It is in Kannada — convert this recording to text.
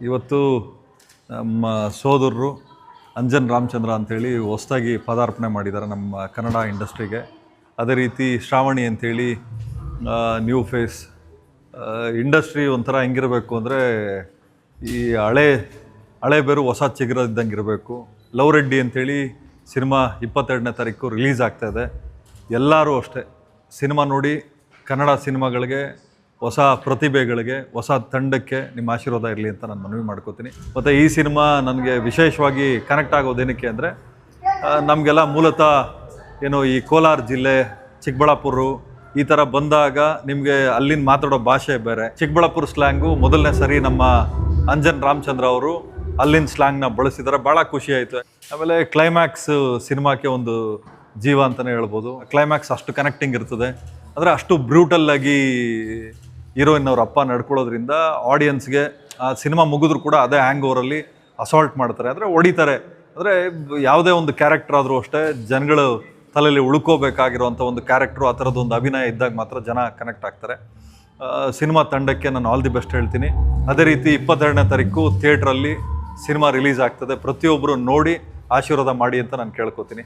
ಇವತ್ತು ನಮ್ಮ ಸೋದರರು ಅಂಜನ್ ರಾಮಚಂದ್ರ ಅಂಥೇಳಿ ಹೊಸದಾಗಿ ಪದಾರ್ಪಣೆ ಮಾಡಿದ್ದಾರೆ ನಮ್ಮ ಕನ್ನಡ ಇಂಡಸ್ಟ್ರಿಗೆ. ಅದೇ ರೀತಿ ಶ್ರಾವಣಿ ಅಂಥೇಳಿ ನ್ಯೂ ಫೇಸ್. ಇಂಡಸ್ಟ್ರಿ ಒಂಥರ ಹೆಂಗಿರಬೇಕು ಅಂದರೆ ಈ ಹಳೆ ಬೇರು ಹೊಸ ಚಿಗುರದಿದ್ದಂಗೆ ಇರಬೇಕು. ಲವ್ ರೆಡ್ಡಿ ಅಂಥೇಳಿ ಸಿನಿಮಾ 22ನೇ ತಾರೀಕು ರಿಲೀಸ್ ಆಗ್ತಾಯಿದೆ. ಎಲ್ಲರೂ ಅಷ್ಟೇ ಸಿನಿಮಾ ನೋಡಿ ಕನ್ನಡ ಸಿನಿಮಾಗಳಿಗೆ, ಹೊಸ ಪ್ರತಿಭೆಗಳಿಗೆ, ಹೊಸ ತಂಡಕ್ಕೆ ನಿಮ್ಮ ಆಶೀರ್ವಾದ ಇರಲಿ ಅಂತ ನಾನು ಮನವಿ ಮಾಡ್ಕೋತೀನಿ. ಮತ್ತು ಈ ಸಿನಿಮಾ ನನಗೆ ವಿಶೇಷವಾಗಿ ಕನೆಕ್ಟ್ ಆಗೋದೇನಕ್ಕೆ ಅಂದರೆ ನಮಗೆಲ್ಲ ಮೂಲತಃ ಏನು ಈ ಕೋಲಾರ ಜಿಲ್ಲೆ, ಚಿಕ್ಕಬಳ್ಳಾಪುರ ಈ ಥರ ಬಂದಾಗ ನಿಮಗೆ ಅಲ್ಲಿನ ಮಾತಾಡೋ ಭಾಷೆ ಬೇರೆ. ಚಿಕ್ಕಬಳ್ಳಾಪುರ ಸ್ಲ್ಯಾಂಗು ಮೊದಲನೇ ಸರಿ ನಮ್ಮ ಅಂಜನ್ ರಾಮಚಂದ್ರ ಅವರು ಅಲ್ಲಿನ ಸ್ಲ್ಯಾಂಗ್ನ ಬಳಸಿದ್ದಾರೆ. ಭಾಳ ಖುಷಿ ಆಯಿತು. ಆಮೇಲೆ ಕ್ಲೈಮ್ಯಾಕ್ಸ್ ಸಿನಿಮಾಕ್ಕೆ ಒಂದು ಜೀವ ಅಂತಲೇ ಹೇಳ್ಬೋದು. ಕ್ಲೈಮ್ಯಾಕ್ಸ್ ಅಷ್ಟು ಕನೆಕ್ಟಿಂಗ್ ಇರ್ತದೆ. ಅಂದರೆ ಅಷ್ಟು ಬ್ರೂಟಲ್ಲಾಗಿ ಹೀರೋಯಿನ್ ಅವ್ರ ಅಪ್ಪ ನಡ್ಕೊಳ್ಳೋದ್ರಿಂದ ಆಡಿಯನ್ಸ್ಗೆ ಆ ಸಿನಿಮಾ ಮುಗಿದ್ರು ಕೂಡ ಅದೇ ಹ್ಯಾಂಗ್ ಓವರಲ್ಲಿ ಅಸಾಲ್ಟ್ ಮಾಡ್ತಾರೆ, ಅಂದರೆ ಹೊಡಿತಾರೆ. ಅಂದರೆ ಯಾವುದೇ ಒಂದು ಕ್ಯಾರೆಕ್ಟರ್ ಆದರೂ ಅಷ್ಟೇ ಜನಗಳು ತಲೆಯಲ್ಲಿ ಉಳ್ಕೋಬೇಕಾಗಿರೋವಂಥ ಒಂದು ಕ್ಯಾರೆಕ್ಟ್ರು, ಆ ಥರದ್ದು ಒಂದು ಅಭಿನಯ ಇದ್ದಾಗ ಮಾತ್ರ ಜನ ಕನೆಕ್ಟ್ ಆಗ್ತಾರೆ. ಸಿನಿಮಾ ತಂಡಕ್ಕೆ ನಾನು ಆಲ್ ದಿ ಬೆಸ್ಟ್ ಹೇಳ್ತೀನಿ. ಅದೇ ರೀತಿ 22ನೇ ತಾರೀಕು ಥಿಯೇಟ್ರಲ್ಲಿ ಸಿನಿಮಾ ರಿಲೀಸ್ ಆಗ್ತದೆ. ಪ್ರತಿಯೊಬ್ಬರು ನೋಡಿ ಆಶೀರ್ವಾದ ಮಾಡಿ ಅಂತ ನಾನು ಕೇಳ್ಕೊತೀನಿ.